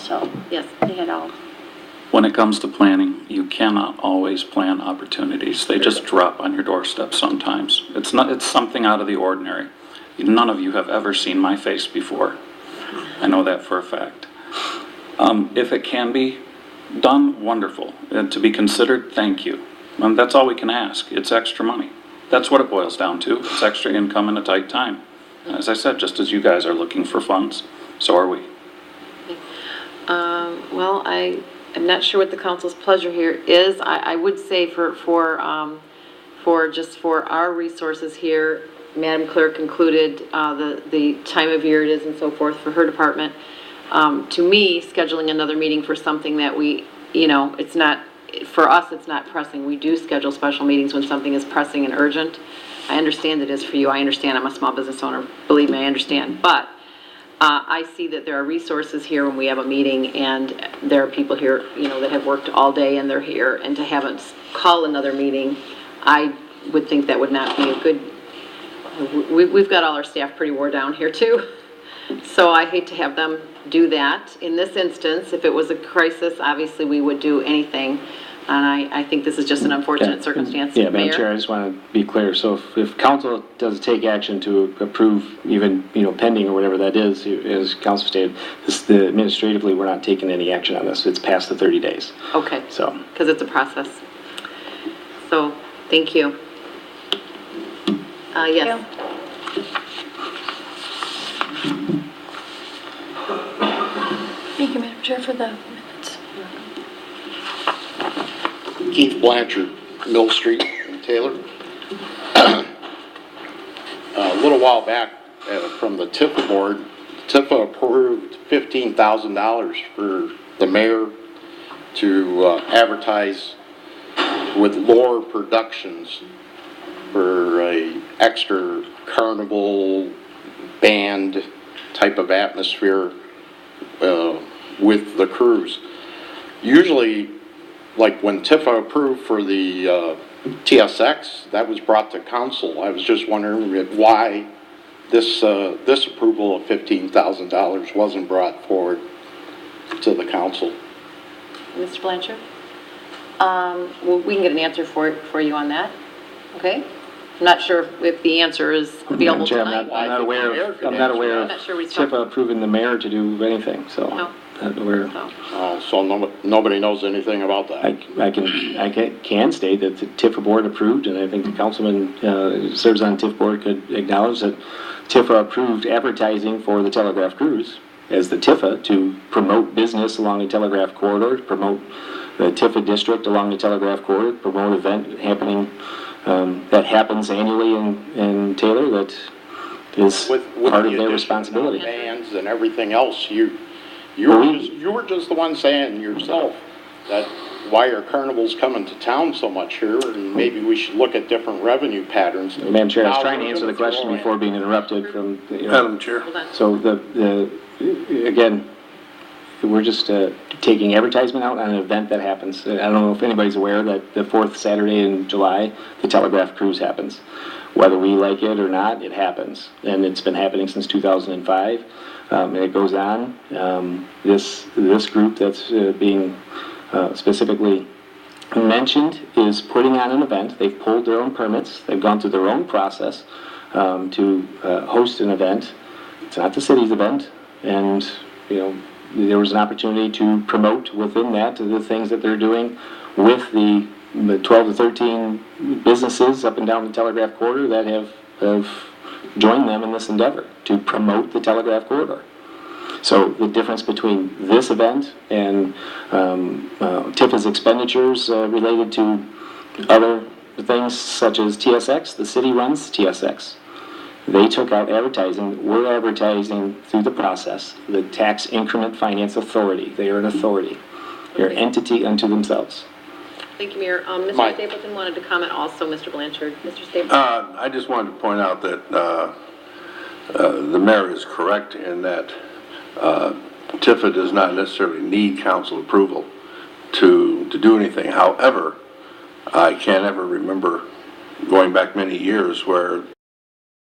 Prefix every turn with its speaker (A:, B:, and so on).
A: So, yes, they had all.
B: When it comes to planning, you cannot always plan opportunities. They just drop on your doorstep sometimes. It's something out of the ordinary. None of you have ever seen my face before. I know that for a fact. If it can be done, wonderful. To be considered, thank you. And that's all we can ask. It's extra money. That's what it boils down to. It's extra income in a tight time. As I said, just as you guys are looking for funds, so are we.
C: Well, I'm not sure what the council's pleasure here is. I would say for our resources here, Madam Clerk included the time of year it is and so forth for her department. To me, scheduling another meeting for something that we, it's not, for us, it's not pressing. We do schedule special meetings when something is pressing and urgent. I understand it is for you. I understand. I'm a small business owner. Believe me, I understand. But I see that there are resources here when we have a meeting, and there are people here, that have worked all day and they're here. And to have us call another meeting, I would think that would not be a good. We've got all our staff pretty wore down here too, so I hate to have them do that. In this instance, if it was a crisis, obviously we would do anything. And I think this is just an unfortunate circumstance.
D: Yeah, Madam
C: Mayor?
D: Chair, I just want to be clear. So if council does take action to approve, even, pending or whatever that is, as council stated, administratively, we're not taking any action on this. It's past the 30 days.
C: Okay.
D: So.
C: Because it's a process. So, thank you. Yes.
A: Thank you, Madam Chair, for the minutes.
E: Keith Blanchard, Mill Street in Taylor. A little while back from the TIFA board, TIFA approved $15,000 for the mayor to advertise with Lore Productions for a extra carnival band type of atmosphere with the cruise. Usually, like when TIFA approved for the TSX, that was brought to council. I was just wondering why this approval of $15,000 wasn't brought forward to the council.
C: Mr. Blanchard? Well, we can get an answer for you on that. Okay? I'm not sure if the answer is available
D: Chair,
C: tonight.
D: I'm not aware of TIFA approving the mayor to do anything, so.
C: No.
D: Not aware.
E: So nobody knows anything about that.
D: I can state that the TIFA board approved, and I think the councilman serves on the TIFA board could acknowledge that TIFA approved advertising for the Telegraph Cruise as the TIFA to promote business along the Telegraph Corridor, to promote the TIFA district along the Telegraph Corridor, promote an event happening that happens annually in Taylor that is
E: with
D: part
E: the
D: of their
E: addition
D: responsibility.
E: of bands and everything else, you were just the one saying yourself that why are carnivals coming to town so much here, and maybe we should look at different revenue patterns.
D: Madam Chair, I was trying to answer the question before being interrupted from.
E: Madam Chair.
C: Hold on.
D: So again, we're just taking advertisement out on an event that happens. I don't know if anybody's aware that the fourth Saturday in July, the Telegraph Cruise happens. Whether we like it or not, it happens. And it's been happening since 2005. And it goes on. This group that's being specifically mentioned is putting on an event. They've pulled their own permits. They've gone through their own process to host an event. It's not the city's event. And, there was an opportunity to promote within that the things that they're doing with the 12 to 13 businesses up and down the Telegraph Corridor that have joined them in this endeavor to promote the Telegraph Corridor. So the difference between this event and TIFA's expenditures related to other things such as TSX, the city runs TSX. They took out advertising. We're advertising through the process. The Tax Increment Finance Authority. They are an authority. They're an entity unto themselves.
C: Thank you, Mayor. Mr. Stapleton wanted to comment also, Mr. Blanchard. Mr. Stapleton?
F: I just wanted to point out that the mayor is correct in that TIFA does not necessarily need council approval to do anything. However, I can't ever remember going back many years where